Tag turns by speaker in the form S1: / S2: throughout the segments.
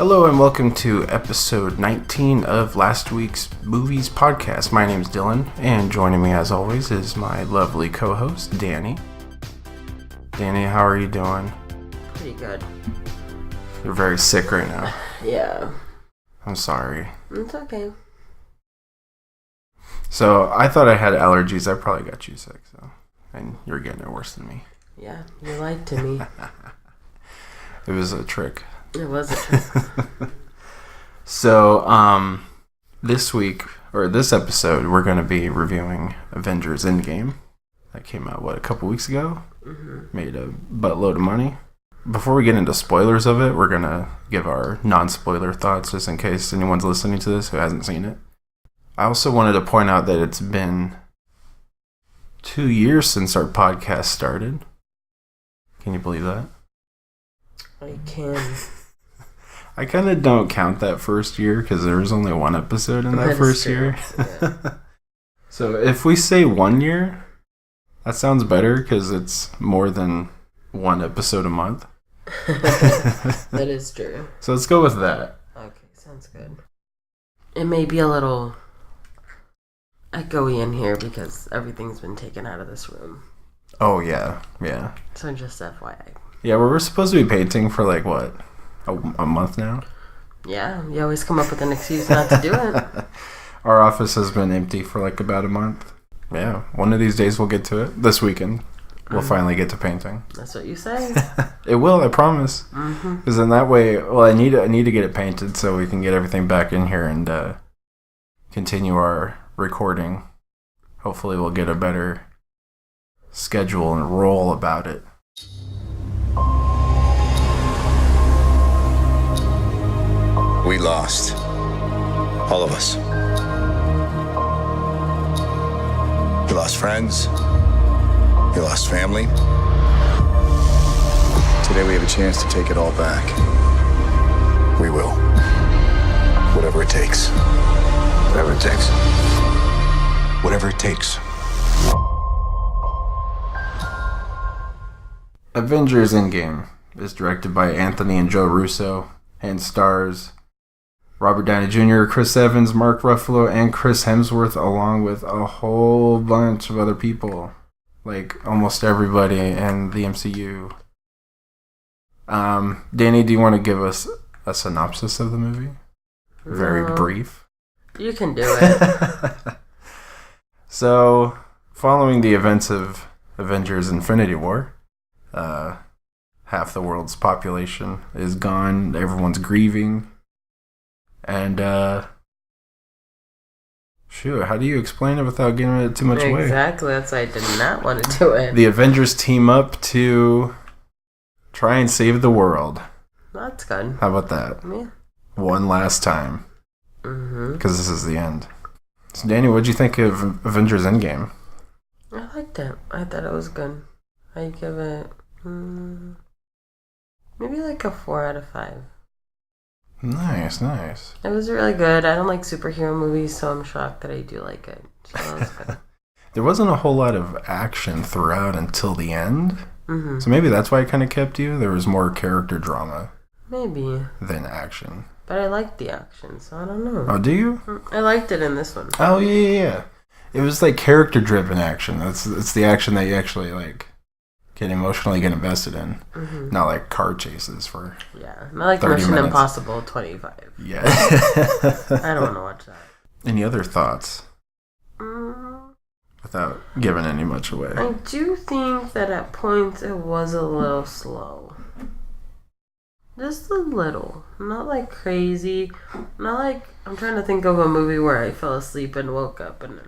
S1: Hello and welcome to episode 19 of last week's Movies Podcast. My name's Dillyn, and joining me as always is my lovely co-host, Dani. Dani, how are you doing?
S2: Pretty good.
S1: You're very sick right now.
S2: Yeah.
S1: I'm sorry.
S2: It's okay.
S1: So, I thought I had allergies. I probably got you sick, and you're getting it worse than me.
S2: Yeah, you lied to me.
S1: It was a trick.
S2: It was a trick.
S1: So, this week, or this episode, we're going to be reviewing Avengers Endgame. That came out, a couple weeks ago? Mm-hmm. Made a buttload of money. Before we get into spoilers of it, we're going to give our non-spoiler thoughts, just in case anyone's listening to this who hasn't seen it. I also wanted to point out that it's been 2 years since our podcast started. Can you believe that?
S2: I can.
S1: I kind of don't count that first year because there was only one episode in that first year. Yeah. So if we say 1 year, that sounds better because it's more than one episode a month.
S2: That is true.
S1: So let's go with that.
S2: Okay, sounds good. It may be a little echoey in here because everything's been taken out of this room.
S1: Oh, yeah.
S2: So just FYI.
S1: Yeah, we're supposed to be painting for a month now?
S2: Yeah, you always come up with an excuse not to do it.
S1: Our office has been empty for about a month. Yeah, one of these days we'll get to it. This weekend, we'll finally get to painting.
S2: That's what you say.
S1: It will, I promise. Because in that way, I need to get it painted so we can get everything back in here and continue our recording. Hopefully we'll get a better schedule and roll about it.
S3: We lost. All of us. We lost friends. We lost family. Today we have a chance to take it all back. We will. Whatever it takes. Whatever it takes. Whatever it takes.
S1: Avengers Endgame is directed by Anthony and Joe Russo and stars Robert Downey Jr., Chris Evans, Mark Ruffalo, and Chris Hemsworth, along with a whole bunch of other people. Almost everybody in the MCU. Dani, do you want to give us a synopsis of the movie? Very brief.
S2: You can do it.
S1: So, following the events of Avengers Infinity War, half the world's population is gone. Everyone's grieving. And, how do you explain it without giving it too much away?
S2: Exactly, that's why I did not want to do it.
S1: The Avengers team up to try and save the world.
S2: That's good.
S1: How about that?
S2: Yeah.
S1: One last time. Because this is the end. So, Dani, what'd you think of Avengers Endgame?
S2: I liked it. I thought it was good. I'd give it maybe a 4 out of 5.
S1: Nice.
S2: It was really good. I don't like superhero movies, so I'm shocked that I do like it. So that was good.
S1: There wasn't a whole lot of action throughout until the end. So maybe that's why it kind of kept you. There was more character drama.
S2: Maybe.
S1: Than action.
S2: But I liked the action, so I don't know.
S1: Oh, do you?
S2: I liked it in this one.
S1: Oh, yeah. It was character-driven action. It's the action that you actually get invested in. Not car chases for
S2: not like Mission
S1: minutes.
S2: Impossible 25.
S1: Yeah.
S2: I don't want to watch that.
S1: Any other thoughts? Without giving any much away.
S2: I do think that at points it was a little slow. Just a little. Not crazy. Not I'm trying to think of a movie where I fell asleep and woke up and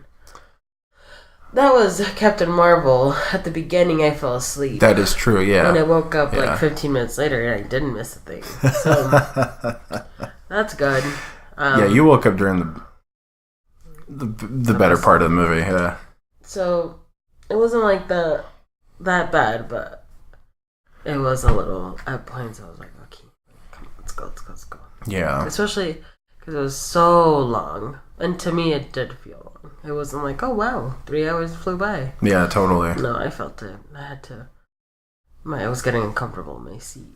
S2: that was Captain Marvel. At the beginning, I fell asleep.
S1: That is true, yeah.
S2: And I woke up 15 minutes later, and I didn't miss a thing. So that's good.
S1: You woke up during the better part of the movie, yeah.
S2: So it wasn't that bad, but it was a little at points. I was like, okay, come on, let's go.
S1: Yeah.
S2: Especially because it was so long, and to me, it did feel long. It wasn't oh wow, 3 hours flew by.
S1: Yeah, totally.
S2: No, I felt it. I had to I was getting uncomfortable in my seat.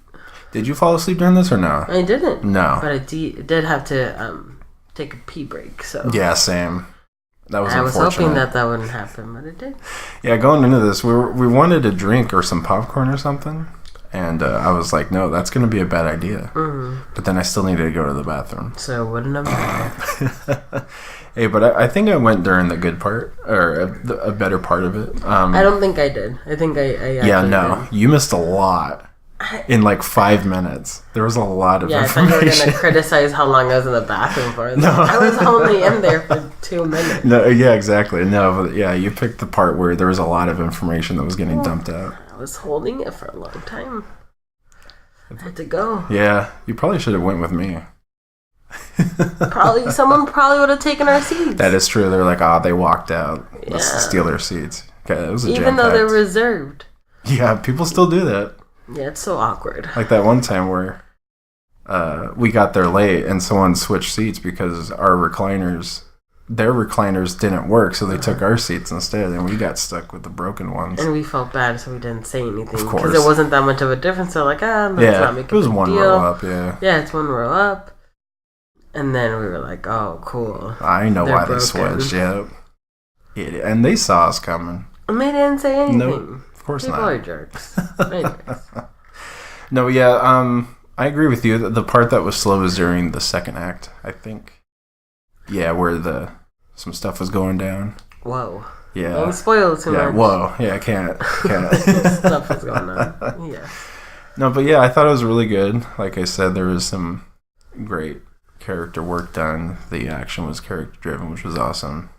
S1: Did you fall asleep during this or no?
S2: I didn't.
S1: No.
S2: But I did have to take a pee break, so...
S1: Yeah, same. That was
S2: I was
S1: unfortunate.
S2: hoping that wouldn't happen, but it did.
S1: Yeah, going into this, we wanted a drink or some popcorn or something, and I was like, no, that's going to be a bad idea. Mm-hmm. But then I still needed to go to the bathroom.
S2: So it wouldn't have mattered.
S1: Hey, but I think I went during the good part, or a better part of it.
S2: I don't think I did. I think I
S1: yeah, no.
S2: did.
S1: You missed a lot in like 5 minutes. There was a lot of information.
S2: I thought you were going to criticize how long I was in the bathroom for.
S1: No.
S2: I was only in there for 2 minutes.
S1: No, yeah, exactly. No, but yeah, you picked the part where there was a lot of information that was getting dumped out.
S2: I was holding it for a long time. I had to go.
S1: Yeah, you probably should have went with me.
S2: Someone would have taken our seats.
S1: That is true. They're like, they walked out. Let's steal their seats. Okay, that was
S2: even though they're reserved.
S1: Yeah, people still do that.
S2: Yeah, it's so awkward.
S1: Like that one time where we got there late and someone switched seats because their recliners didn't work, so they took our seats instead, and we got stuck with the broken ones.
S2: And we felt bad, so we didn't say anything.
S1: Of course.
S2: Because it wasn't that much of a difference. So let's not make a big deal.
S1: It was one row up, yeah.
S2: Yeah, it's one row up. And then we were like, oh, cool.
S1: I know why they switched, yeah. And they saw us coming.
S2: And they didn't say anything.
S1: Nope, of course
S2: People
S1: not.
S2: are jerks. Anyways.
S1: No, yeah, I agree with you. The part that was slow was during the second act, I think. Yeah, where some stuff was going down.
S2: Whoa.
S1: Yeah.
S2: Don't spoil too much.
S1: Whoa. Yeah, I can't.
S2: Stuff was going on. Yeah.
S1: No, but yeah, I thought it was really good. Like I said, there was some great character work done. The action was character driven, which was awesome.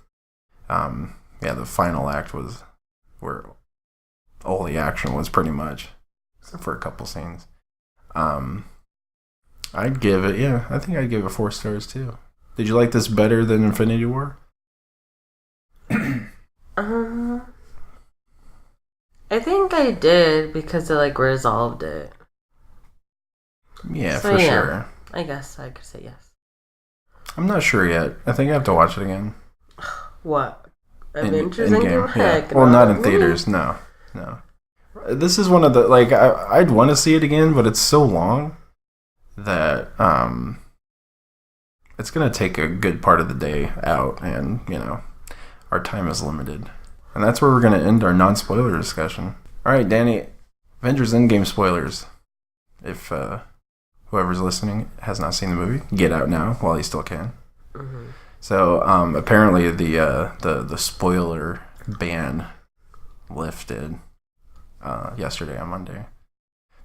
S1: Yeah, the final act was where all the action was pretty much, except for a couple scenes. I'd give it, I think I'd give it 4 stars too. Did you like this better than Infinity War?
S2: I think I did because it resolved it.
S1: Yeah, so, for sure.
S2: I guess I could say yes.
S1: I'm not sure yet. I think I have to watch it again.
S2: What? Avengers
S1: Endgame?
S2: Heck,
S1: yeah. Well, not in theaters. No. This is one of the I'd want to see it again, but it's so long that it's gonna take a good part of the day out, and our time is limited, and that's where we're gonna end our non-spoiler discussion. All right, Dani, Avengers Endgame spoilers. If whoever's listening has not seen the movie, get out now while you still can. Mm-hmm. So apparently the spoiler ban lifted yesterday on Monday.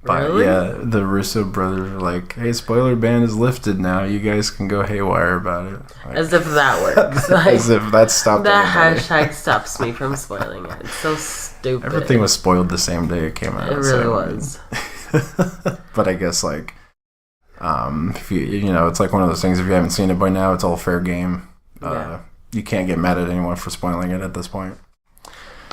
S1: But
S2: really?
S1: yeah, the Russo brothers were like, "Hey, spoiler ban is lifted now. You guys can go haywire about it."
S2: As if that works.
S1: As if that stopped.
S2: That
S1: anybody.
S2: hashtag stops me from spoiling it. It's so stupid.
S1: Everything was spoiled the same day it came out.
S2: It really was.
S1: But I guess if it's like one of those things. If you haven't seen it by now, it's all fair game. You can't get mad at anyone for spoiling it at this point.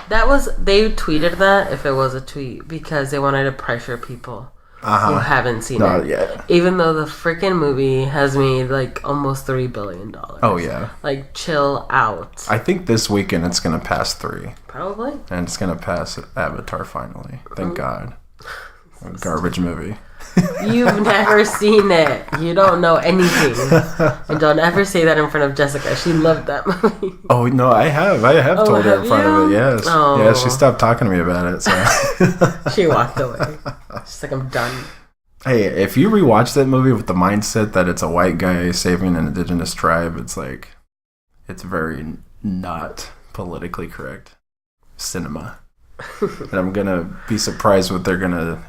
S2: They tweeted that, if it was a tweet, because they wanted to pressure people who haven't seen it.
S1: Yeah.
S2: Even though the freaking movie has made almost $3 billion.
S1: Oh yeah.
S2: Chill out.
S1: I think this weekend it's gonna pass 3.
S2: Probably.
S1: And it's gonna pass Avatar finally. Thank God. Garbage movie.
S2: You've never seen it. You don't know anything. And don't ever say that in front of Jessica. She loved that movie.
S1: Oh, no, I have told her in front of it, yes.
S2: Oh.
S1: Yeah, she stopped talking to me about it. So.
S2: She walked away. She's like, I'm done.
S1: Hey, if you rewatch that movie with the mindset that it's a white guy saving an indigenous tribe, it's very not politically correct cinema. And I'm gonna be surprised if they're gonna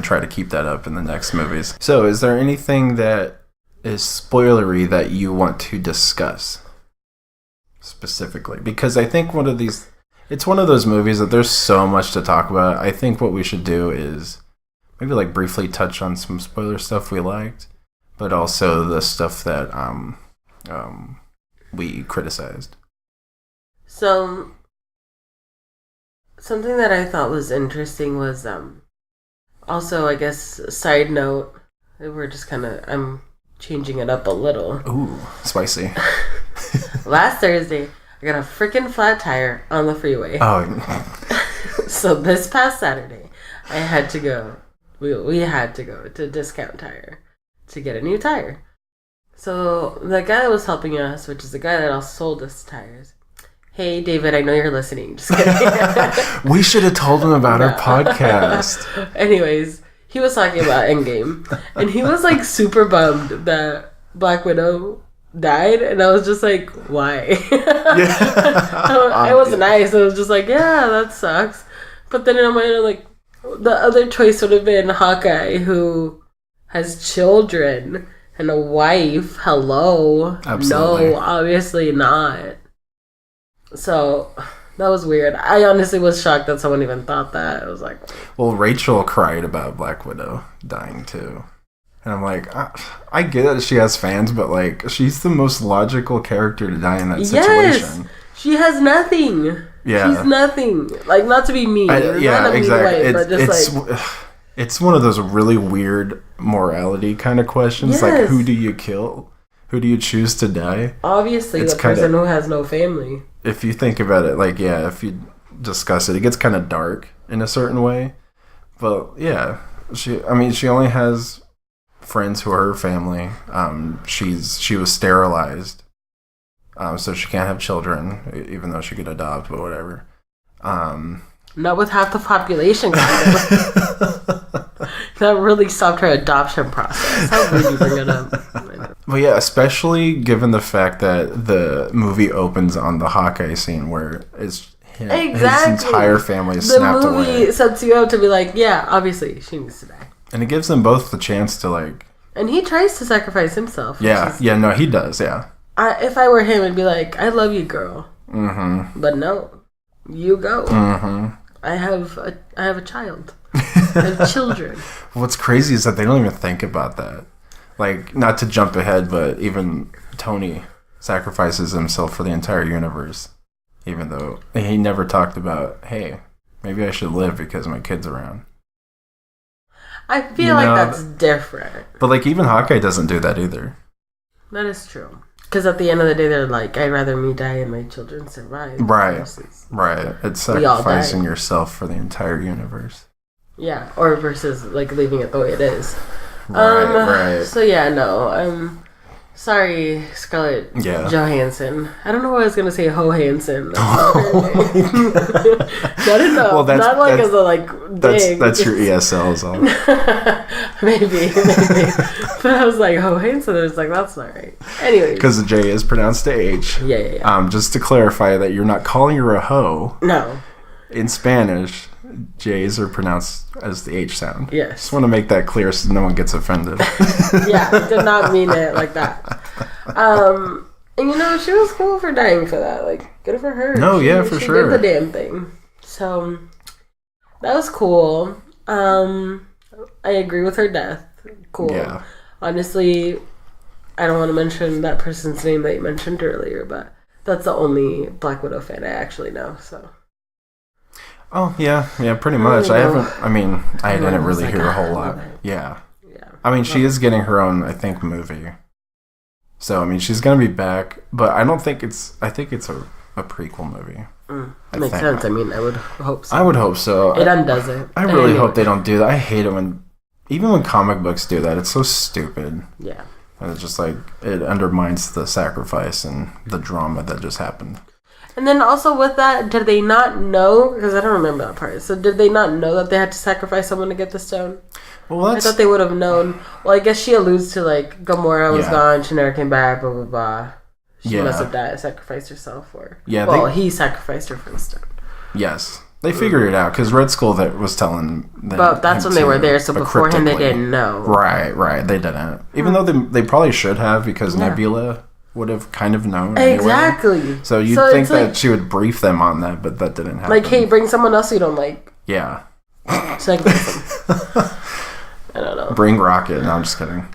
S1: try to keep that up in the next movies. So, is there anything that is spoilery that you want to discuss specifically? Because I think it's one of those movies that there's so much to talk about. I think what we should do is maybe briefly touch on some spoiler stuff we liked, but also the stuff that we criticized.
S2: So. Something that I thought was interesting was, also, I guess, side note, we're just I'm changing it up a little.
S1: Ooh, spicy.
S2: Last Thursday, I got a freaking flat tire on the freeway.
S1: Oh.
S2: So this past Saturday, I had to go. We had to go to Discount Tire to get a new tire. So the guy that was helping us, which is the guy that also sold us tires. Hey, David, I know you're listening. Just kidding.
S1: We should have told him about our podcast.
S2: Anyways, he was talking about Endgame. And he was like super bummed that Black Widow died. And I was just like, why? I was nice. I was just like, yeah, that sucks. But then in my mind, I'm like, the other choice would have been Hawkeye, who has children and a wife. Hello.
S1: Absolutely.
S2: No, obviously not. So that was weird. I honestly was shocked that someone even thought that. I was like,
S1: well, Rachel cried about Black Widow dying too. And I'm like, I get it, she has fans, but like, she's the most logical character to die in that situation.
S2: Yes, she has nothing.
S1: Yeah.
S2: She's nothing. Like, not to be mean.
S1: Exactly. It's one of those really weird morality kind of questions.
S2: Yes.
S1: Like, who do you kill? Who do you choose to die?
S2: Obviously, the person who has no family.
S1: If you think about it, like, yeah, if you discuss it, it gets kind of dark in a certain way. But, yeah, she only has friends who are her family. She was sterilized. So she can't have children, even though she could adopt, but whatever.
S2: Not with half the population. That really stopped her adoption process. How would you bring it up?
S1: Well, yeah, especially given the fact that the movie opens on the Hawkeye scene where his entire family is snapped away.
S2: The movie sets you up to be like, yeah, obviously, she needs to die.
S1: And it gives them both the chance to, like...
S2: And he tries to sacrifice himself.
S1: Yeah, no, he does, yeah.
S2: If I were him, I'd be like, I love you, girl.
S1: Mm-hmm.
S2: But no, you go.
S1: Mm-hmm.
S2: I have a child. I have children.
S1: What's crazy is that they don't even think about that. Like, not to jump ahead, but even Tony sacrifices himself for the entire universe. Even though he never talked about, hey, maybe I should live because my kid's around.
S2: I feel like that's different.
S1: But, like, even Hawkeye doesn't do that either.
S2: That is true. Because at the end of the day, they're like, I'd rather me die and my children survive.
S1: Right. It's sacrificing yourself for the entire universe.
S2: Yeah, or versus, like, leaving it the way it is.
S1: Right.
S2: So, yeah, no. Sorry, Scarlett Johansson. I don't know why I was going to say Johansson. Not enough.
S1: Well,
S2: not like as a, like, dig.
S1: That's your ESL is all.
S2: maybe. But I was like, Johansson. I was like, that's not right. Anyways.
S1: Because the J is pronounced a H.
S2: Yeah.
S1: Just to clarify that you're not calling her a hoe.
S2: No.
S1: In Spanish, J's are pronounced as the H sound.
S2: Yes.
S1: Just want to make that clear so no one gets offended.
S2: Yeah, I did not mean it like that. And she was cool for dying for that. Like, good for her.
S1: For sure.
S2: She did the damn thing. So, that was cool. I agree with her death. Cool.
S1: Yeah.
S2: Honestly, I don't want to mention that person's name that you mentioned earlier, but that's the only Black Widow fan I actually know, so...
S1: Oh, yeah, pretty much. I didn't really hear a whole lot. Yeah. I mean, she is getting her own, I think, movie. So, I mean, she's going to be back, but I think it's a prequel movie.
S2: Makes sense. I mean, I would hope so.
S1: I would hope so.
S2: It undoes it.
S1: I really hope they don't do that. I hate it even when comic books do that. It's so stupid.
S2: Yeah.
S1: And it's just like, it undermines the sacrifice and the drama that just happened.
S2: And then also with that, did they not know? Because I don't remember that part. So did they not know that they had to sacrifice someone to get the stone?
S1: Well,
S2: I thought they would have known. Well, I guess she alludes to, like, Gamora was gone, she never came back, blah, blah, blah. She must have died, sacrificed herself for... Yeah, he sacrificed her for the stone.
S1: Yes. They figured it out, because Red Skull was telling them...
S2: But that's when they were there, so beforehand they didn't know.
S1: Right, they didn't. Even though they probably should have, because Nebula... would have kind of known
S2: exactly.
S1: Anyway. So you'd think that she would brief them on that, but that didn't happen.
S2: Like, hey, bring someone else you don't like.
S1: Yeah.
S2: Sacrifice them. I don't know.
S1: Bring Rocket. No, I'm just kidding.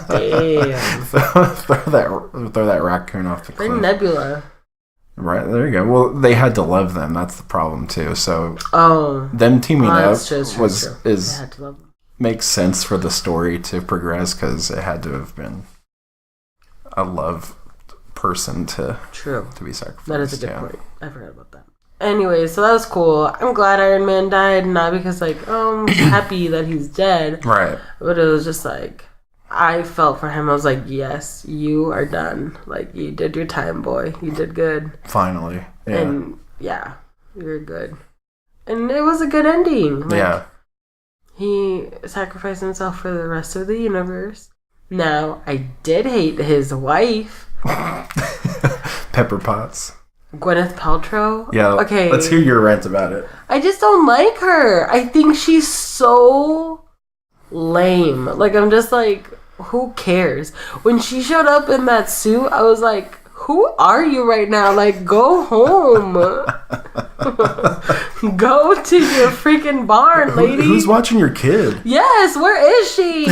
S2: Damn.
S1: throw that raccoon off the cliff.
S2: Bring Nebula.
S1: Right, there you go. Well, they had to love them. That's the problem too. So them teaming up makes sense for the story to progress because it had to have been a love person to be sacrificed.
S2: That is a good point. I forgot about that. Anyway, so that was cool. I'm glad Iron Man died, not because like, oh, I'm happy that he's dead.
S1: Right.
S2: But it was just like, I felt for him. I was like, yes, you are done. Like, you did your time, boy. You did good.
S1: Finally. Yeah.
S2: And yeah, you're good. And it was a good ending. Like,
S1: yeah.
S2: He sacrificed himself for the rest of the universe. Now, I did hate his wife.
S1: Pepper Potts.
S2: Gwyneth Paltrow?
S1: Yeah.
S2: Okay.
S1: Let's hear your rant about it.
S2: I just don't like her. I think she's so lame. Like, I'm just like, who cares? When she showed up in that suit, I was like, who are you right now? Like, go home. Go to your freaking barn, lady.
S1: Who's watching your kid?
S2: Yes, where is she?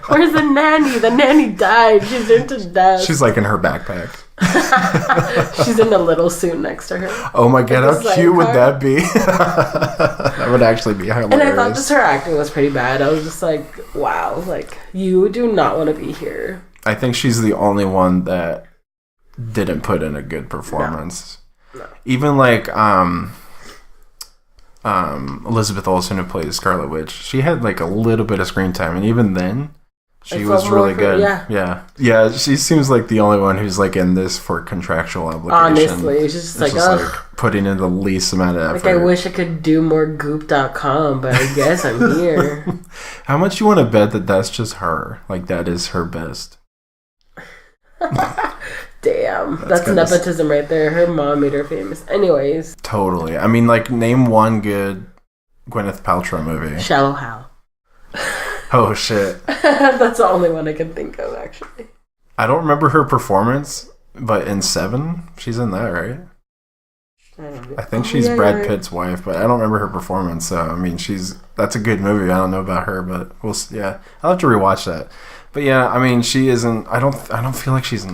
S2: Where's the nanny? The nanny died. She's into death.
S1: She's like in her backpack.
S2: She's in a little suit next to her.
S1: Oh my god, how cute would that be? That would actually be hilarious.
S2: And I thought just her acting was pretty bad. I was just like, wow, like, you do not want to be here.
S1: I think she's the only one that didn't put in a good performance. No. Even like Elizabeth Olsen, who plays Scarlet Witch, she had like a little bit of screen time, and even then she was really good. Yeah. She seems like the only one who's like in this for contractual obligation.
S2: Honestly, she's just like,
S1: like putting in the least amount of effort.
S2: Like, I wish I could do more goop.com, but I guess I'm here.
S1: How much you want to bet that that's just her? Like, that is her best.
S2: Damn, that's nepotism right there. Her mom made her famous. Anyways.
S1: Totally. I mean, like, name one good Gwyneth Paltrow movie.
S2: Shallow Hal.
S1: Oh, shit.
S2: That's the only one I can think of, actually.
S1: I don't remember her performance, but in Seven, she's in that, right? I think she's Brad Pitt's wife, but I don't remember her performance. So, I mean, that's a good movie. I don't know about her, but yeah. I'll have to rewatch that. But yeah, I mean, she isn't, I don't feel like she's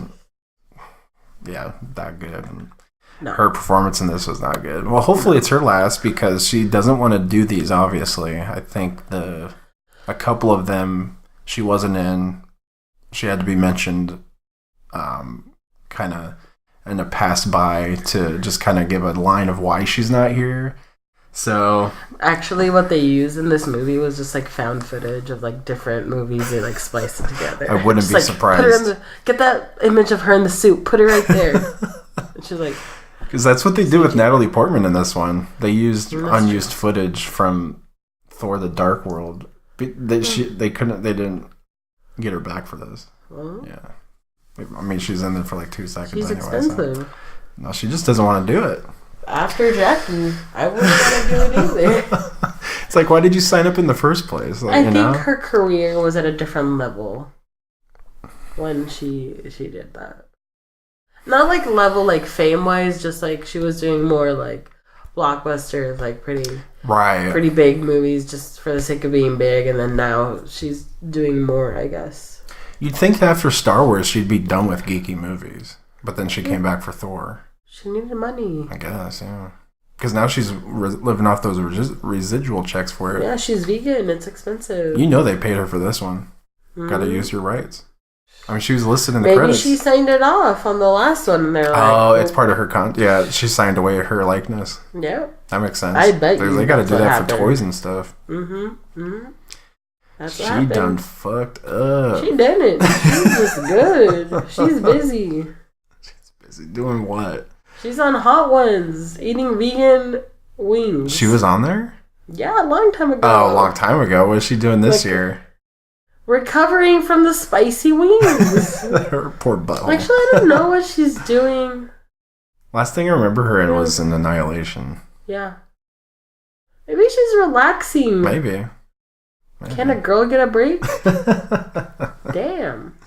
S1: that good. No. Her performance in this was not good. Well, hopefully it's her last, because she doesn't want to do these, obviously. I think a couple of them she wasn't in. She had to be mentioned kind of in a pass by to just kind of give a line of why she's not here. So
S2: actually what they used in this movie was just like found footage of like different movies. They like spliced it together.
S1: I wouldn't be surprised.
S2: Get that image of her in the suit, put it right there. And she's like,
S1: because that's what they did with Natalie Portman in this one. They used unused footage from Thor: The Dark World. They didn't get her back for this. Well, yeah. I mean, she's in there for like 2 seconds.
S2: She's
S1: anyway,
S2: expensive.
S1: So. No, she just doesn't want to do it.
S2: After Jackie, I wouldn't want to do it either.
S1: It's like, why did you sign up in the first place? Like,
S2: I think her career was at a different level when she did that. Not like level like fame wise, just like she was doing more like blockbusters, like pretty big movies just for the sake of being big, and then now she's doing more, I guess.
S1: You'd think after Star Wars she'd be done with geeky movies, but then she came back for Thor.
S2: She needed money.
S1: I guess, yeah. Because now she's living off those residual checks for it.
S2: Yeah, she's vegan. It's expensive.
S1: You know they paid her for this one. Mm-hmm. Got to use your rights. I mean, she was listed in the credits.
S2: Maybe she signed it off on the last one, and they're like...
S1: Oh, it's part of her Yeah, she signed away her likeness.
S2: Yeah.
S1: That makes sense.
S2: I bet
S1: they got to do that for toys and stuff.
S2: Mm-hmm. That's what
S1: she
S2: happened.
S1: done fucked up.
S2: She didn't. She's just good. She's busy.
S1: She's busy doing what?
S2: She's on Hot Ones, eating vegan wings.
S1: She was on there?
S2: Yeah, a long time ago.
S1: Oh, a long time ago. What is she doing this year?
S2: Recovering from the spicy wings.
S1: Her poor butthole.
S2: Actually, I don't know what she's doing.
S1: Last thing I remember her in was in Annihilation.
S2: Yeah. Maybe she's relaxing.
S1: Maybe.
S2: Can a girl get a break? Damn.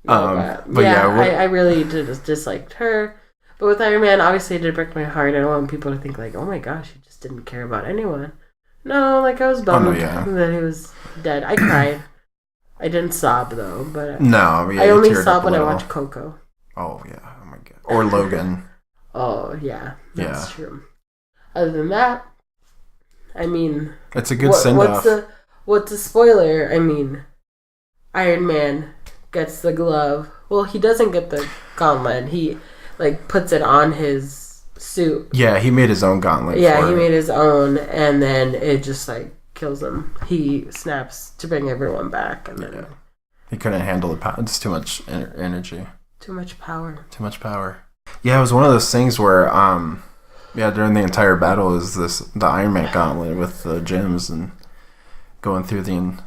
S2: I really disliked her. But with Iron Man, obviously it did break my heart. I don't want people to think like, oh my gosh, he just didn't care about anyone. No, like I was bummed that he was dead. I cried. I didn't sob though, but I only sob when I watch Coco.
S1: Oh yeah, oh my god. Or Logan.
S2: Oh yeah, that's true. Other than that, I mean,
S1: it's a good send-off.
S2: What's a spoiler? I mean, Iron Man gets the glove. Well, he doesn't get the gauntlet. He like puts it on his suit.
S1: Yeah, he made his own gauntlet.
S2: Yeah, he made his own, and then it just like kills him. He snaps to bring everyone back, and then
S1: he couldn't handle the power. It's too much energy.
S2: Too much power.
S1: Too much power. Yeah, it was one of those things where during the entire battle is the Iron Man gauntlet with the gems and going through the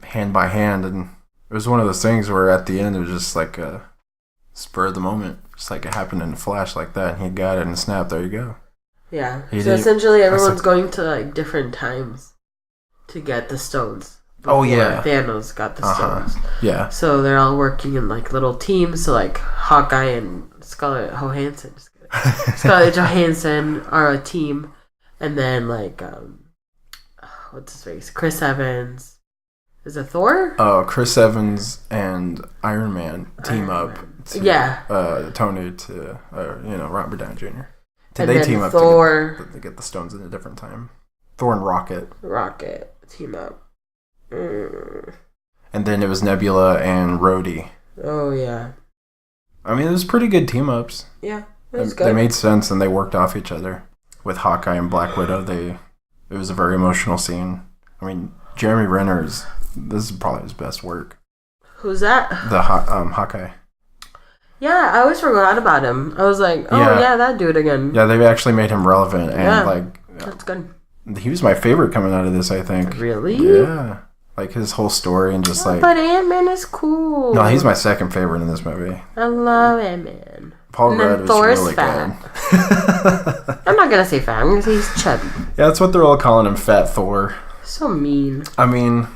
S1: hand by hand, and it was one of those things where at the end it was just like a spur of the moment, just like it happened in a flash like that, and he got it and snapped. There you go.
S2: Yeah. So essentially, everyone's going to like different times to get the stones.
S1: Oh yeah.
S2: Thanos got the stones.
S1: Yeah.
S2: So they're all working in like little teams. So like Hawkeye and Scarlett Johansson. Scarlett Johansson are a team, and then like what's his face? Chris Evans. Is it Thor?
S1: Oh, Chris Evans and Iron Man team up. Tony to Robert Downey Jr. They team up to get the stones at a different time. Thor and Rocket
S2: team up.
S1: And then it was Nebula and Rhodey.
S2: Oh yeah.
S1: I mean, it was pretty good team ups.
S2: Yeah, it was good.
S1: They made sense and they worked off each other. With Hawkeye and Black Widow, it was a very emotional scene. I mean, Jeremy Renner's. This is probably his best work.
S2: Who's that?
S1: The Hawkeye.
S2: Yeah, I always forgot about him. I was like, that dude again.
S1: Yeah, they actually made him relevant, and
S2: that's good.
S1: He was my favorite coming out of this, I think.
S2: Really?
S1: Yeah, like his whole story and just
S2: But Ant-Man is cool.
S1: No, he's my second favorite in this movie.
S2: I love Ant-Man.
S1: Paul Rudd was really
S2: fat.
S1: good.
S2: I'm not gonna say fat. I'm gonna say he's chubby.
S1: Yeah, that's what they're all calling him, Fat Thor.
S2: So mean.
S1: I mean,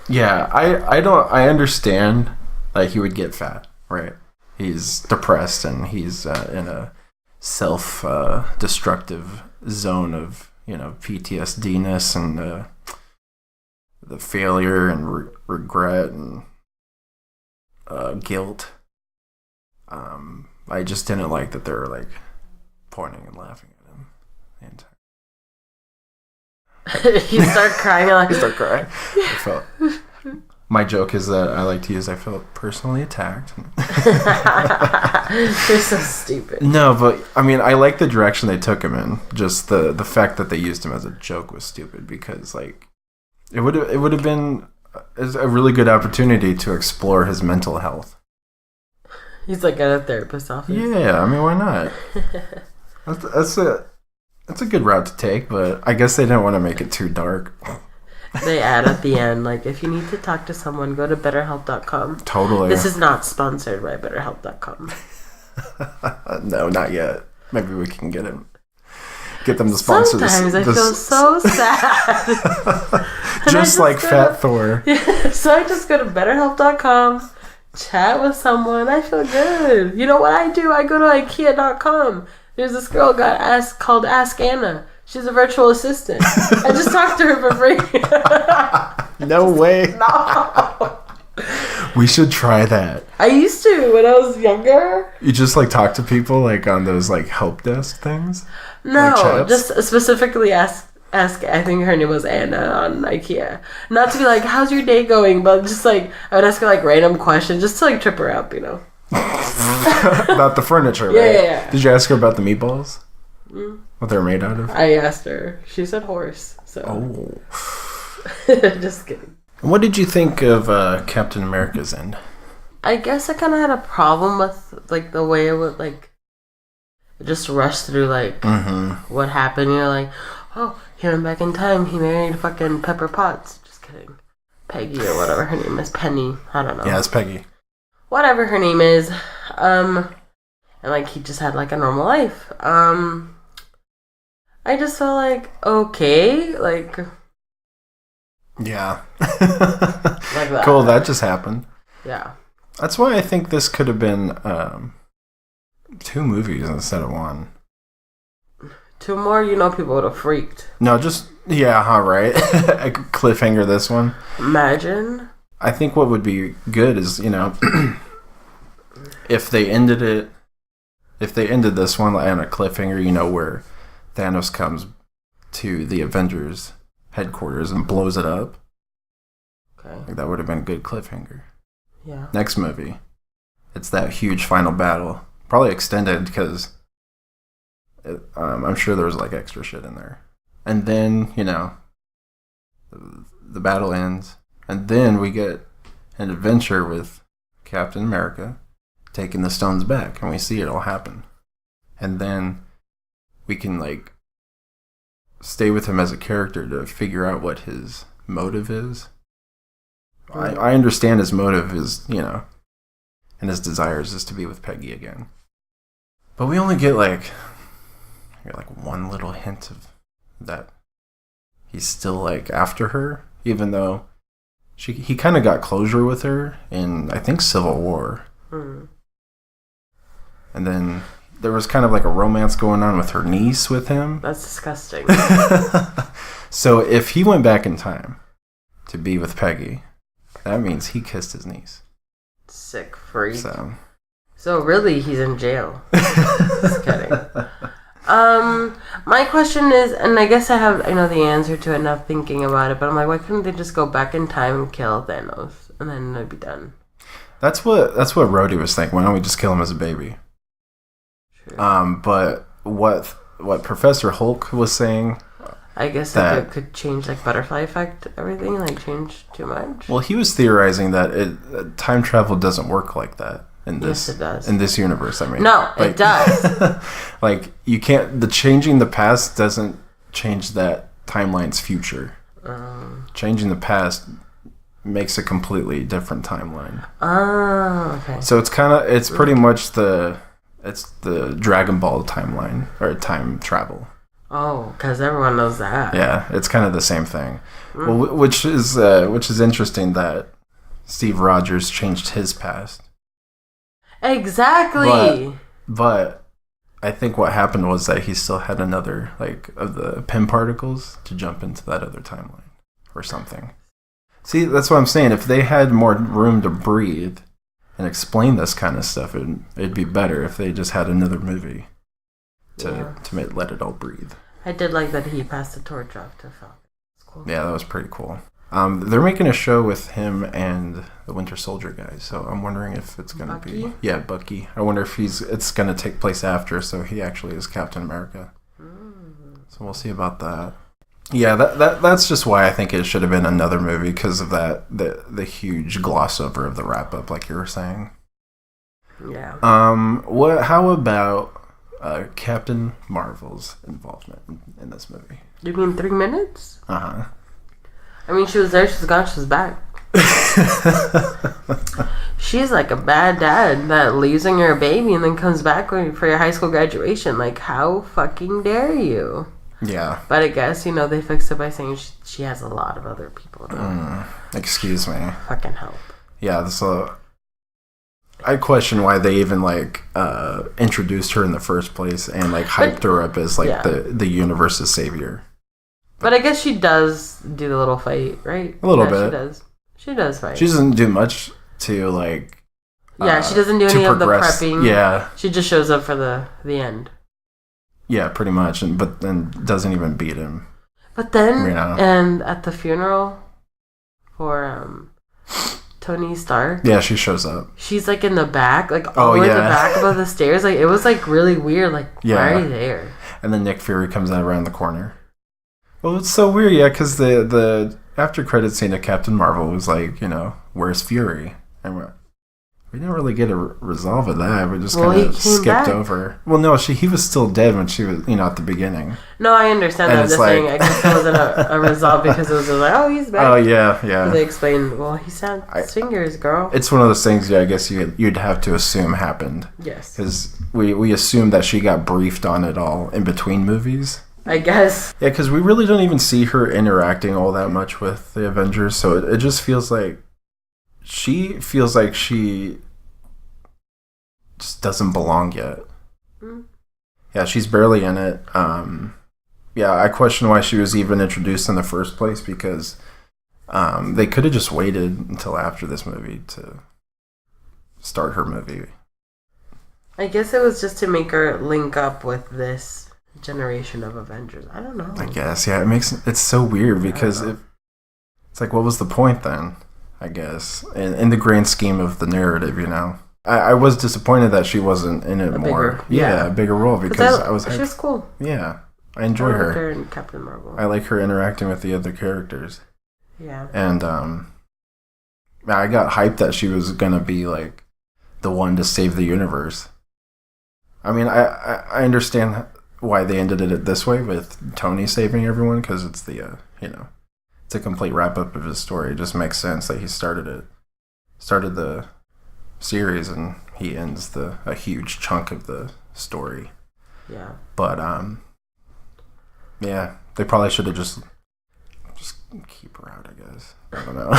S1: yeah, I understand that he would get fat, right? He's depressed and he's in a self-destructive zone of, PTSD-ness and the failure and regret and guilt. I just didn't like that they were like pointing and laughing at him the entire.
S2: You start crying.
S1: I start crying. My joke is that I like to use I felt personally attacked.
S2: You're so stupid.
S1: No, but I mean, I like the direction they took him in. Just the fact that they used him as a joke was stupid because like it would have been a really good opportunity to explore his mental health.
S2: He's like at a therapist's office.
S1: Yeah, I mean, why not? That's a good route to take, but I guess they didn't want to make it too dark.
S2: They add at the end, like, if you need to talk to someone, go to BetterHelp.com.
S1: Totally.
S2: This is not sponsored by BetterHelp.com.
S1: No, not yet. Maybe we can get them to sponsor this.
S2: Sometimes I feel so sad.
S1: Just like Fat Thor.
S2: Yeah, so I just go to BetterHelp.com, chat with someone. I feel good. You know what I do? I go to IKEA.com. There's this girl called Ask Anna. She's a virtual assistant. I just talked to her for free.
S1: No way.
S2: No.
S1: We should try that.
S2: I used to when I was younger.
S1: You just like talk to people like on those like help desk things?
S2: No,
S1: like
S2: just specifically ask. I think her name was Anna on IKEA. Not to be like, how's your day going? But just like, I would ask her like random questions just to like trip her up,
S1: About the furniture, right?
S2: Yeah.
S1: Did you ask her about the meatballs? What they're made out of?
S2: I asked her. She said horse. So.
S1: Oh.
S2: Just kidding.
S1: What did you think of Captain America's end?
S2: I guess I kind of had a problem with like the way it would like just rush through like what happened. You're like, oh, he went back in time. He married fucking Pepper Potts. Just kidding. Peggy or whatever her name is. Penny. I don't know.
S1: Yeah, it's Peggy.
S2: Whatever her name is. And like he just had like a normal life. I just felt like, okay, like...
S1: Yeah.
S2: Like that.
S1: Cool, that just happened.
S2: Yeah.
S1: That's why I think this could have been 2 movies instead of 1.
S2: 2 more, people would have freaked.
S1: No, just... Yeah, right? A cliffhanger this one.
S2: Imagine.
S1: I think what would be good is, if they ended this one on a cliffhanger, where Thanos comes to the Avengers headquarters and blows it up.
S2: Okay.
S1: Like that would have been a good cliffhanger.
S2: Yeah.
S1: Next movie, it's that huge final battle Probably extended because I'm sure there was like extra shit in there. And then, the battle ends. And then we get an adventure with Captain America taking the stones back. And we see it all happen. And then we can, like, stay with him as a character to figure out what his motive is. I understand his motive is, and his desires is to be with Peggy again. But we only get, like one little hint of that he's still, like, after her, even though he kind of got closure with her in, I think, Civil War. And then there was kind of like a romance going on with her niece with him.
S2: That's disgusting.
S1: So if he went back in time to be with Peggy, that means he kissed his niece.
S2: Sick freak.
S1: So
S2: really, he's in jail. Just kidding. My question is, and I guess I know the answer to it, not thinking about it, but I'm like, why couldn't they just go back in time and kill Thanos, and then it'd be done?
S1: That's what Rhodey was thinking. Why don't we just kill him as a baby? Sure. But what Professor Hulk was saying,
S2: I guess that could change, like, butterfly effect, everything, like, change too much.
S1: Well, he was theorizing that time travel doesn't work like that. Yes, it does. In this universe, I mean.
S2: No, it does.
S1: Like, you can't... changing the past doesn't change that timeline's future. Changing the past makes a completely different timeline.
S2: Oh, okay.
S1: So it's pretty much the Dragon Ball timeline, or time travel.
S2: Oh, because everyone knows that.
S1: Yeah, it's kind of the same thing. Well, which is interesting that Steve Rogers changed his past.
S2: Exactly.
S1: But I think what happened was that he still had another, like, of the Pym particles to jump into that other timeline or something. See, that's what I'm saying. If they had more room to breathe and explain this kind of stuff, it'd be better if they just had another movie to let it all breathe.
S2: I did like that he passed the torch off to Falcon. That's cool.
S1: Yeah, that was pretty cool. They're making a show with him and the Winter Soldier guy, so I'm wondering if it's going to be... Yeah, Bucky. I wonder if it's going to take place after, so he actually is Captain America. So we'll see about that. Yeah, that's just why I think it should have been another movie, because of the huge gloss over of the wrap-up, like you were saying.
S2: Yeah.
S1: How about Captain Marvel's involvement in this movie?
S2: You mean 3 minutes?
S1: Uh-huh.
S2: I mean, she was there, she's gone, she's back. She's like a bad dad that leaves on your baby and then comes back for your high school graduation. Like, how fucking dare you?
S1: Yeah.
S2: But I guess, they fixed it by saying she has a lot of other people to
S1: excuse me.
S2: Fucking help.
S1: Yeah, so I question why they even, like, introduced her in the first place and, like, hyped her up as, like, the universe's savior.
S2: But I guess she does do the little fight, right?
S1: A little bit.
S2: She does. She does fight.
S1: She doesn't do much to, like...
S2: Yeah, she doesn't do any of the prepping.
S1: Yeah.
S2: She just shows up for the end.
S1: Yeah, pretty much. But then doesn't even beat him.
S2: But then, and at the funeral for Tony Stark...
S1: Yeah, she shows up.
S2: She's, like, in the back, like, all the way in the back above the stairs. Like, it was, like, really weird. Like, why are you there?
S1: And then Nick Fury comes out around the corner. Well, it's so weird, yeah, because the after credit scene of Captain Marvel was like, where's Fury? And we didn't really get a resolve of that. We just kind of skipped over. Well, no, he was still dead when she was, at the beginning.
S2: No, I understand that. I'm just saying, I guess that wasn't a resolve because it was just like, oh, he's back.
S1: Oh, yeah.
S2: They explained, well, he snapped his fingers, girl.
S1: It's one of those things, I guess you'd have to assume happened.
S2: Yes.
S1: Because we assumed that she got briefed on it all in between movies.
S2: I guess.
S1: Yeah, because we really don't even see her interacting all that much with the Avengers, so it just feels like she just doesn't belong yet. Yeah, she's barely in it. Yeah, I question why she was even introduced in the first place, because they could have just waited until after this movie to start her movie.
S2: I guess it was just to make her link up with this generation of Avengers. I don't know.
S1: I guess, yeah. It's so weird because it's like, what was the point then? I guess in the grand scheme of the narrative, I was disappointed that she wasn't in it more. A bigger role because I was.
S2: She was cool.
S1: Yeah, I enjoy her.
S2: I like her in Captain Marvel.
S1: I like her interacting with the other characters.
S2: Yeah.
S1: And I got hyped that she was gonna be like the one to save the universe. I mean, I understand why they ended it this way with Tony saving everyone because it's the it's a complete wrap up of his story. It just makes sense that he started the series and he ends a huge chunk of the story.
S2: Yeah.
S1: But they probably should have just keep her out, I guess. I don't know.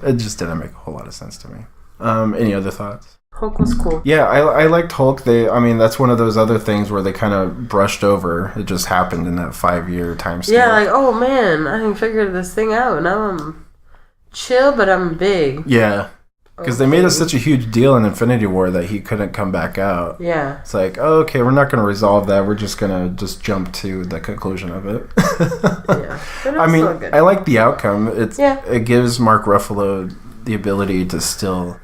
S1: It just didn't make a whole lot of sense to me. Any other thoughts?
S2: Hulk was cool.
S1: Yeah, I liked Hulk. That's one of those other things where they kind of brushed over. It just happened in that 5-year time scale.
S2: Yeah, like, oh man, I didn't figure this thing out. Now I'm chill, but I'm big.
S1: Yeah. Because they made such a huge deal in Infinity War that he couldn't come back out.
S2: Yeah.
S1: It's like, oh, okay, we're not going to resolve that. We're just going to jump to the conclusion of it.
S2: Yeah. I mean,
S1: I like the outcome. It gives Mark Ruffalo the ability to still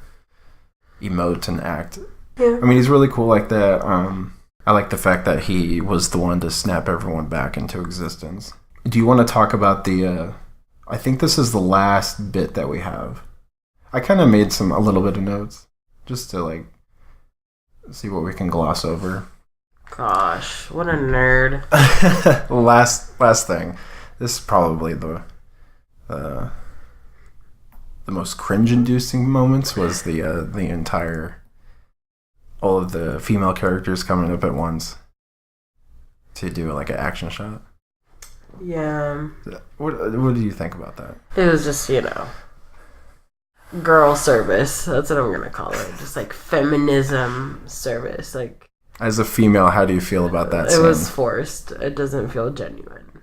S1: emote and act.
S2: Yeah.
S1: I mean, he's really cool like that. I like the fact that he was the one to snap everyone back into existence. Do you want to talk about I think this is the last bit that we have. I kind of made a little bit of notes just to see what we can gloss over.
S2: Gosh, what a nerd.
S1: last thing. This is probably the most cringe-inducing moments was the entire all of the female characters coming up at once to do an action shot.
S2: Yeah.
S1: What do you think about that?
S2: It was just, girl service. That's what I'm gonna call it. Just feminism service.
S1: As a female, how do you feel about that scene?
S2: It was forced. It doesn't feel genuine.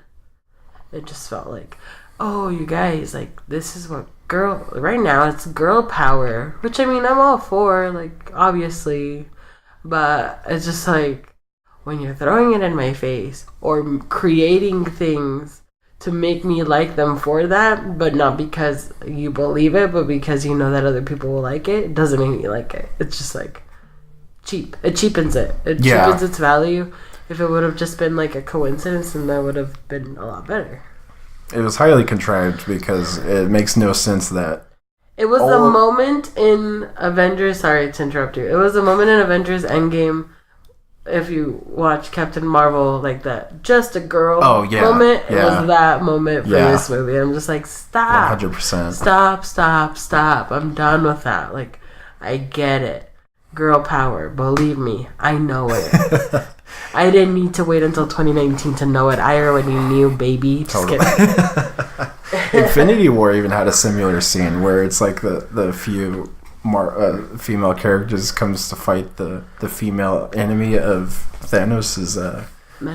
S2: It just felt like, oh, you guys, this is what right now it's girl power, which I'm all for, obviously, but it's just when you're throwing it in my face or creating things to make me like them for that, but not because you believe it, but because you know that other people will like it, it doesn't make me like it. It's just cheap. It cheapens it. It cheapens its value. If it would have just been a coincidence, then that would have been a lot better. It
S1: was highly contrived because it makes no sense that
S2: it was a moment in Avengers. Sorry to interrupt you. It was a moment in Avengers Endgame. If you watch Captain Marvel, that just a girl moment, it was that moment for this movie. I'm just stop. 100%. Stop. I'm done with that. I get it. Girl power. Believe me. I know it. I didn't need to wait until 2019 to know it. I already knew, baby. Just kidding.
S1: Infinity War even had a similar scene where it's the few female characters comes to fight the female enemy of Thanos'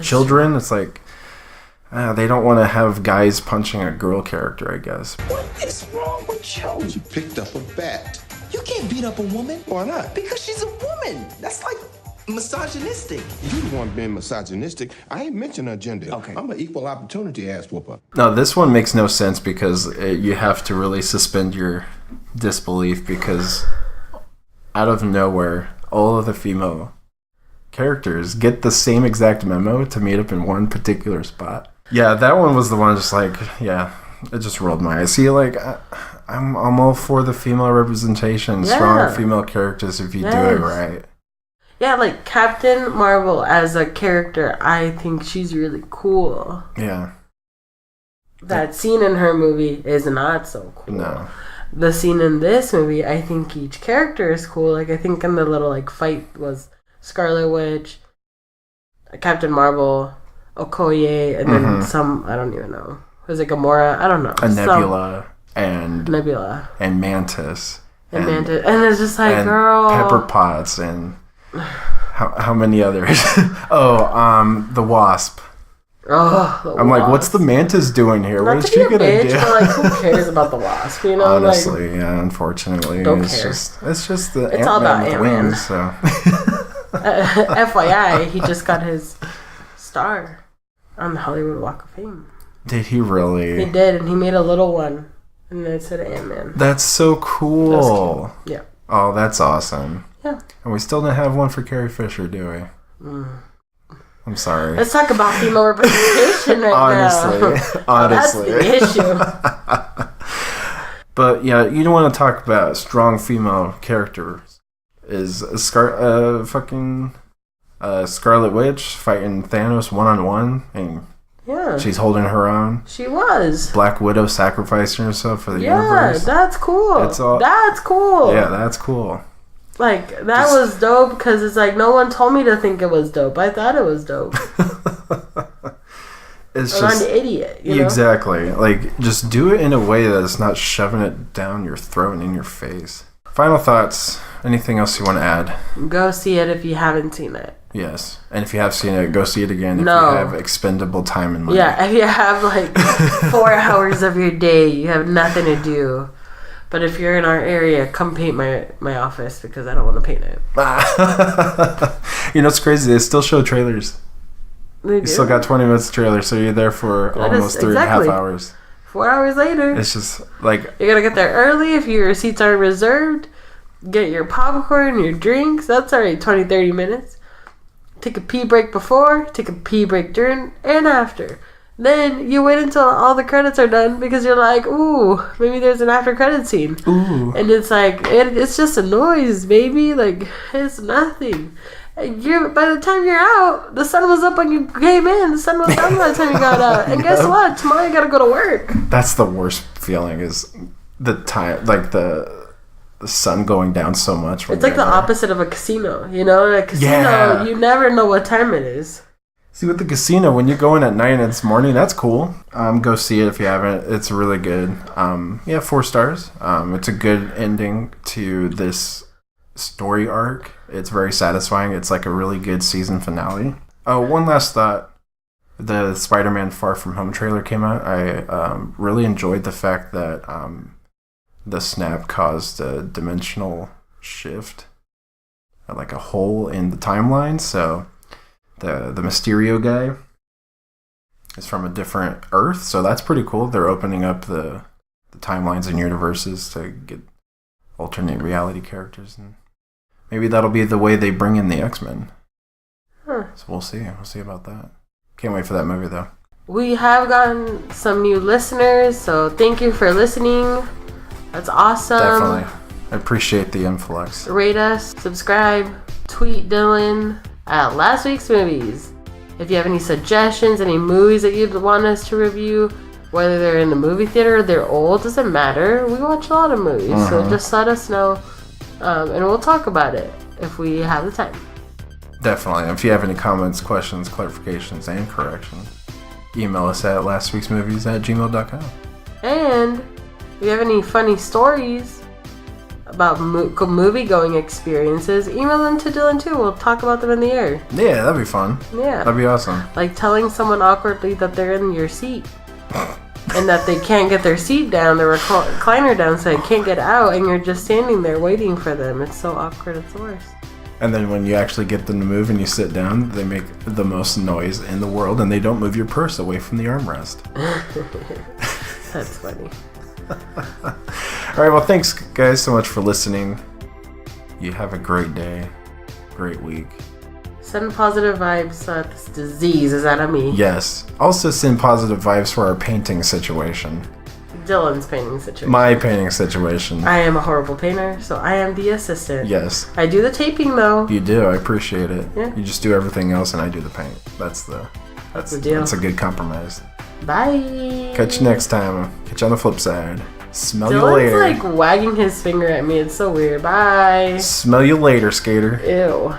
S1: children. It's they don't want to have guys punching a girl character, I guess.
S4: What is wrong with you?
S3: You picked up a bat.
S4: You can't beat up a woman.
S3: Why not?
S4: Because she's a woman. That's misogynistic.
S3: You the one being misogynistic. I ain't mentioned her gender.
S4: Okay.
S3: I'm an equal opportunity ass whooper.
S1: No, this one makes no sense because you have to really suspend your disbelief because out of nowhere, all of the female characters get the same exact memo to meet up in one particular spot. Yeah, that one was the one just it just rolled my eyes. See, I'm all for the female representation, strong female characters if you do it right.
S2: Yeah, Captain Marvel as a character, I think she's really cool.
S1: Yeah.
S2: That scene in her movie is not so cool.
S1: No.
S2: The scene in this movie, I think each character is cool. I think in the little fight was Scarlet Witch, Captain Marvel, Okoye, and then some, I don't even know. Was it Gamora? I don't know.
S1: A Nebula and Mantis.
S2: And Mantis. And it's just girl.
S1: Pepper Potts and how many others? The Wasp.
S2: Oh,
S1: I'm what's the Mantis doing here?
S2: Not
S1: what is she gonna
S2: bitch,
S1: do?
S2: But who cares about the Wasp?
S1: Honestly, unfortunately,
S2: don't
S1: it's
S2: care.
S1: It's just the
S2: it's all about
S1: Ant-Man with
S2: Ant-Man.
S1: wings. So,
S2: FYI, he just got his star on the Hollywood Walk of Fame.
S1: Did he really?
S2: He did, and he made a little one, and it said Ant-Man.
S1: That's so cool.
S2: Yeah.
S1: Oh, that's awesome.
S2: Yeah.
S1: And we still didn't have one for Carrie Fisher, do we? I'm sorry.
S2: Let's talk about female representation right now.
S1: Honestly.
S2: That's the issue.
S1: But yeah, you don't want to talk about strong female characters. Is Scarlet Witch fighting Thanos one-on-one, and
S2: yeah,
S1: she's holding her own.
S2: She was.
S1: Black Widow sacrificing herself for the universe.
S2: Yeah, that's cool. That's cool.
S1: Yeah, that's cool.
S2: Like, that was dope because it's like no one told me to think it was dope. I thought it was dope.
S1: It's
S2: I'm an idiot, you know?
S1: Exactly. Like, just do it in a way that it's not shoving it down your throat and in your face. Final thoughts. Anything else you want to add?
S2: Go see it if you haven't seen it.
S1: Yes. And if you have seen it, go see it again if you have expendable time and money.
S2: Yeah, if you have like 4 hours of your day, you have nothing to do. But if you're in our area, come paint my office because I don't want to paint it.
S1: You know, it's crazy. They still show trailers. You still got 20 minutes of trailer, so you're there for almost 3.5 hours.
S2: 4 hours later.
S1: It's just like...
S2: You're going to get there early if your seats are reserved. Get your popcorn, your drinks. That's already 20, 30 minutes. Take a pee break before. Take a pee break during and after. Then you wait until all the credits are done because you're like, ooh, maybe there's an after credit scene.
S1: Ooh.
S2: And it's like, it's just a noise, baby. Like, it's nothing. By the time you're out, the sun was up when you came in. The sun was down by the time you got out. And guess what? Tomorrow you gotta go to work.
S1: That's the worst feeling is the time, like the sun going down so much.
S2: It's like the opposite of a casino, you know? A casino, you never know what time it is.
S1: See, with the casino, when you go in at night and it's morning, that's cool. Go see it if you haven't. It's really good. 4 stars. It's a good ending to this story arc. It's very satisfying. It's like a really good season finale. Oh, one last thought. The Spider-Man Far From Home trailer came out. I really enjoyed the fact that the snap caused a dimensional shift, like a hole in the timeline. So the Mysterio guy is from a different Earth, so that's pretty cool. They're opening up the timelines and universes to get alternate reality characters, and maybe that'll be the way they bring in the X-Men. So we'll see. We'll see about that. Can't wait for that movie, though.
S2: We have gotten some new listeners, so thank you for listening. That's awesome.
S1: Definitely. I appreciate the influx.
S2: Rate us, subscribe, tweet Dillyn at Last Week's Movies. If you have any suggestions, any movies that you'd want us to review, whether they're in the movie theater or they're old, doesn't matter. We watch a lot of movies, so just let us know, and we'll talk about it if we have the time.
S1: Definitely. If you have any comments, questions, clarifications, and corrections, email us at lastweeksmovies@gmail.com.
S2: And if you have any funny stories about movie-going experiences, email them to Dillyn too. We'll talk about them in the air.
S1: Yeah, that'd be fun.
S2: Yeah.
S1: That'd be awesome.
S2: Like telling someone awkwardly that they're in your seat and that they can't get their seat down, their recliner down, so they can't get out, and you're just standing there waiting for them. It's so awkward, it's the worst.
S1: And then when you actually get them to move and you sit down, they make the most noise in the world, and they don't move your purse away from the armrest.
S2: That's funny.
S1: All right, well, thanks, guys, so much for listening. You have a great day, great week.
S2: Send positive vibes so that this disease is out of me.
S1: Yes. Also send positive vibes for our painting situation.
S2: Dillyn's painting situation.
S1: My painting situation.
S2: I am a horrible painter, so I am the assistant.
S1: Yes.
S2: I do the taping, though.
S1: You do. I appreciate it.
S2: Yeah.
S1: You just do everything else, and I do the paint. That's the
S2: deal.
S1: That's a good compromise.
S2: Bye.
S1: Catch you next time. Catch you on the flip side. Smell you
S2: Dillyn's
S1: later.
S2: like wagging his finger at me. It's so weird. Bye.
S1: Smell you later, skater.
S2: Ew.